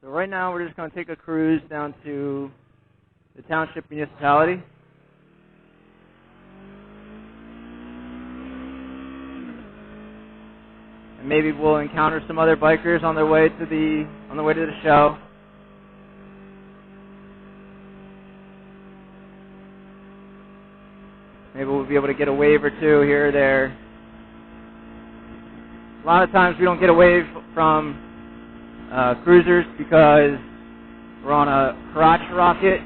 So right now we're just going to take a cruise down to the township municipality. And maybe we'll encounter some other bikers on their way to the show. Maybe we'll be able to get a wave or two here or there. A lot of times we don't get a wave from cruisers because we're on a crotch rocket.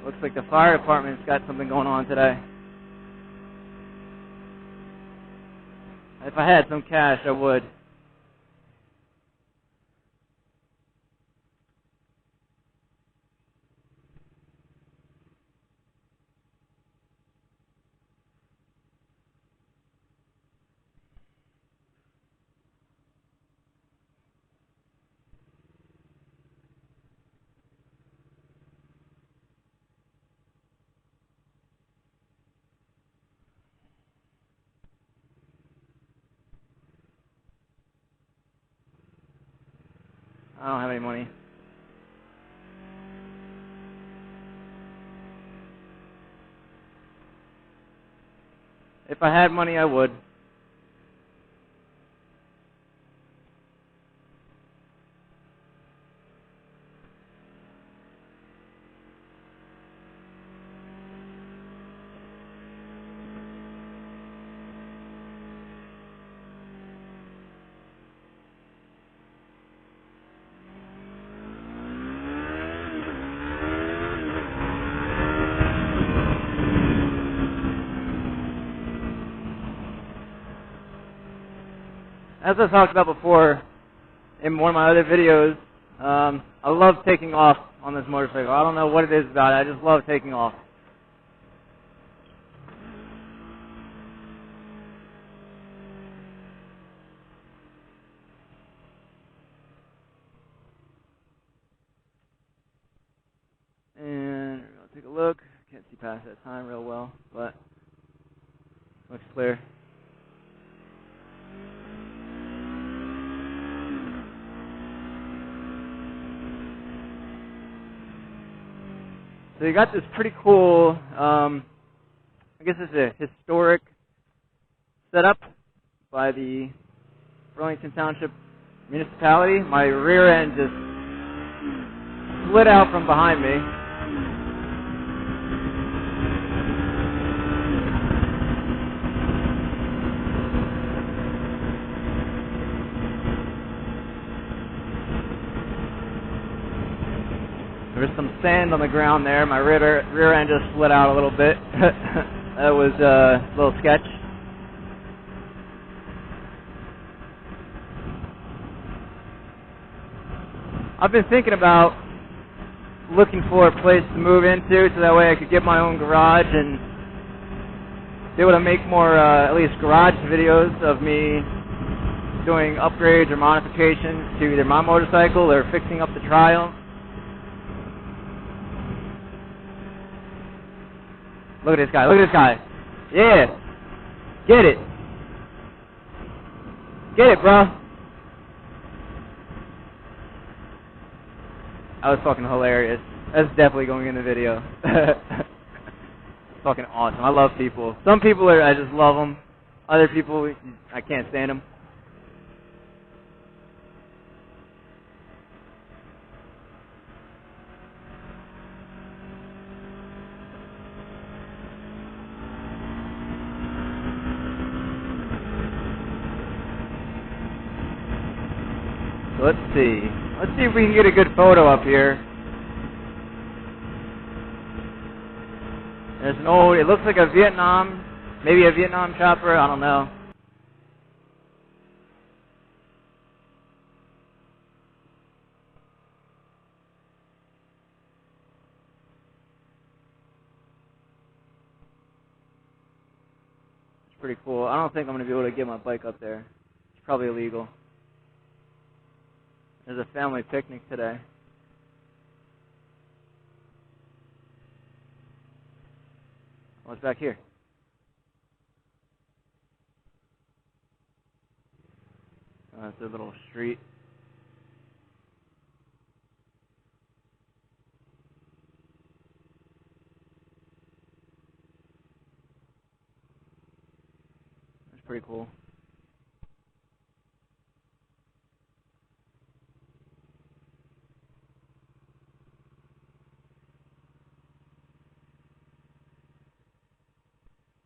Looks like the fire department's got something going on today. If I had some cash, I would. I don't have any money. If I had money, I would. As I talked about before in one of my other videos, I love taking off on this motorcycle. I don't know what it is about it. I just love taking off. And I'll take a look. Can't see past that time real well, but looks clear. So you got this pretty cool, I guess it's a historic setup by the Burlington Township municipality. My rear end just slid out from behind me. There's some sand on the ground there. My rear end just slid out a little bit. That was a little sketch. I've been thinking about looking for a place to move into so that way I could get my own garage and be able to make more, at least garage videos of me doing upgrades or modifications to either my motorcycle or fixing up the Triumph. Look at this guy. Look at this guy. Yeah. Get it. Get it, bro. That was fucking hilarious. That's definitely going in the video. Fucking awesome. I love people. Some people I just love them. Other people, I can't stand them. Let's see. Let's see if we can get a good photo up here. There's an old, it looks like a Vietnam, maybe a Vietnam chopper, I don't know. It's pretty cool. I don't think I'm going to be able to get my bike up there. It's probably illegal. There's a family picnic today. What's back here? It's a little street. That's pretty cool.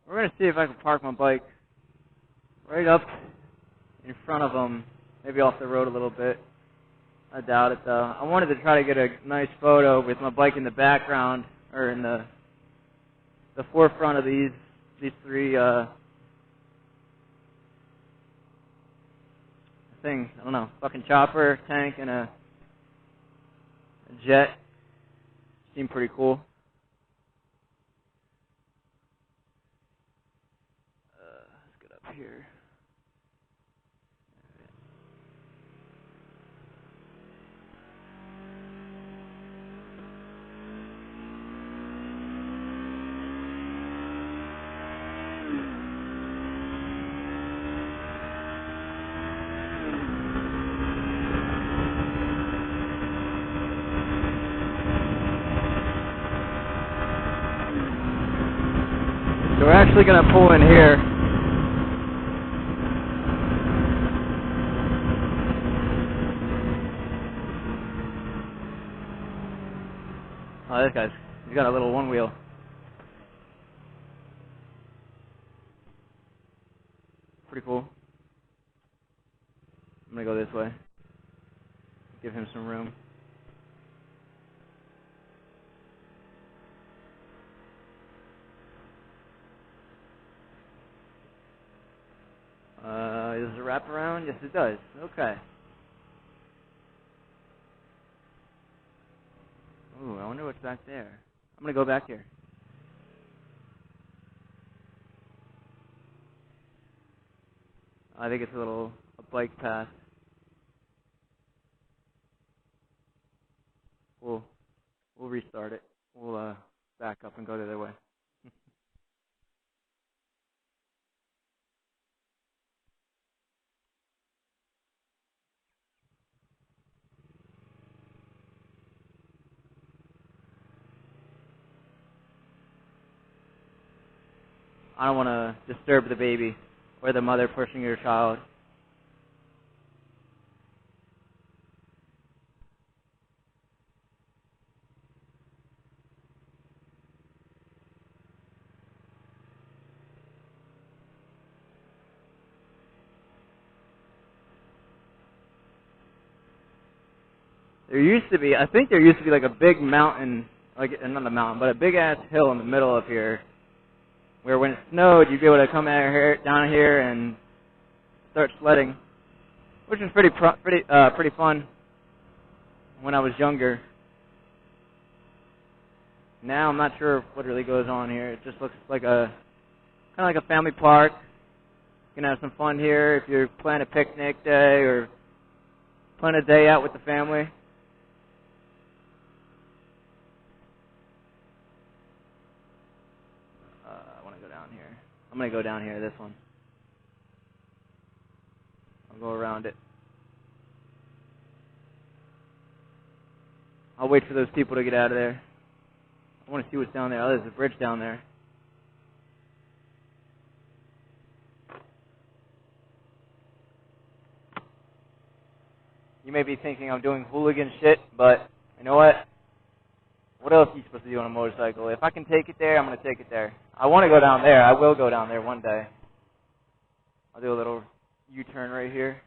We're going to see if I can park my bike right up in front of them, maybe off the road a little bit. I doubt it, though. I wanted to try to get a nice photo with my bike in the background, or in the forefront of these three things. I don't know, fucking chopper, tank, and a jet. Seem pretty cool. Let's get up here. So we're actually going to pull in here. Oh, this guy's, he's got a little one wheel. Pretty cool. I'm going to go this way. Give him some room. Does it wrap around? Yes, it does. Okay. Ooh, I wonder what's back there. I'm going to go back here. I think it's a bike path. We'll restart it. We'll back up and go the other way. I don't want to disturb the baby or the mother pushing her child. I think there used to be like a big mountain, like not a mountain, but a big ass hill in the middle of here, where when it snowed, you'd be able to come down here and start sledding, which was pretty fun when I was younger. Now I'm not sure what really goes on here. It just looks like kind of like a family park. You can have some fun here if you're planning a picnic day or plan a day out with the family. I want to go down here. I'm going to go down here, this one. I'll go around it. I'll wait for those people to get out of there. I want to see what's down there. Oh, there's a bridge down there. You may be thinking I'm doing hooligan shit, but you know what? What else are you supposed to do on a motorcycle? If I can take it there, I'm going to take it there. I want to go down there. I will go down there one day. I'll do a little U-turn right here.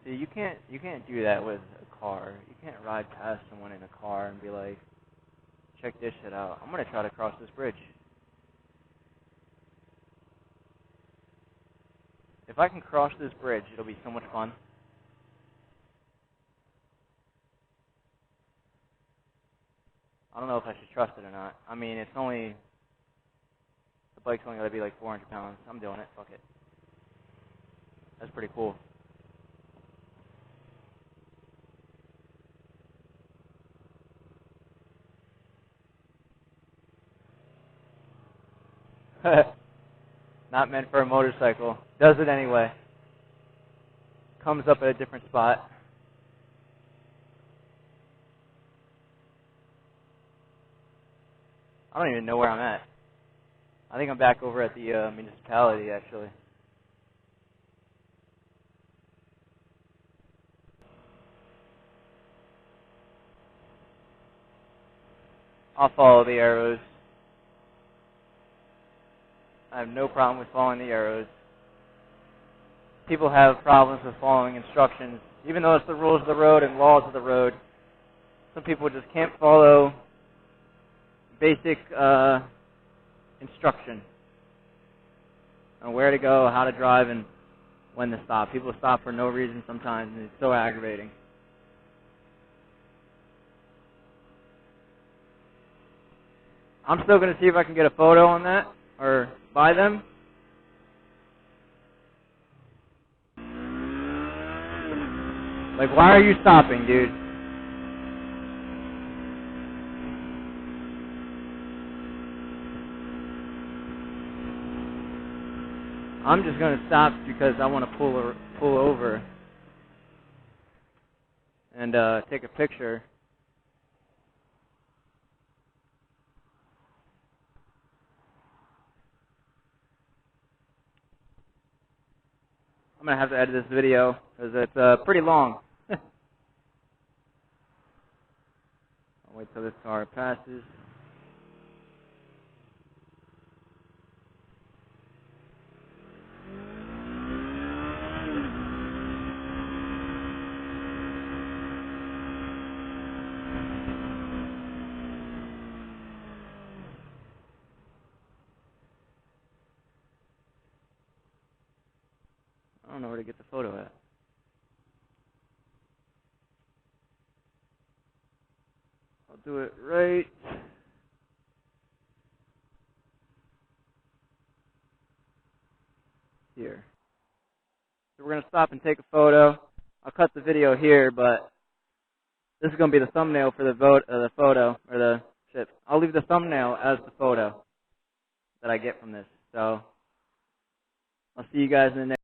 See, you can't do that with a car. You can't ride past someone in a car and be like, check this shit out. I'm going to try to cross this bridge. If I can cross this bridge, it'll be so much fun. I don't know if I should trust it or not. I mean, it's only, the bike's only got to be like 400 pounds. I'm doing it. Fuck it. That's pretty cool. Not meant for a motorcycle. Does it anyway. Comes up at a different spot. I don't even know where I'm at. I think I'm back over at the municipality, actually. I'll follow the arrows. I have no problem with following the arrows. People have problems with following instructions. Even though it's the rules of the road and laws of the road, some people just can't follow basic instruction on where to go, how to drive, and when to stop. People stop for no reason sometimes, and it's so aggravating. I'm still going to see if I can get a photo on that, or buy them. Like, why are you stopping, dude? I'm just going to stop because I want to pull over and take a picture. I'm going to have to edit this video because it's pretty long. I'll wait till this car passes. I don't know where to get the photo at. I'll do it right here. So we're going to stop and take a photo. I'll cut the video here, but this is going to be the thumbnail for the photo, or the shit. I'll leave the thumbnail as the photo that I get from this. So I'll see you guys in the next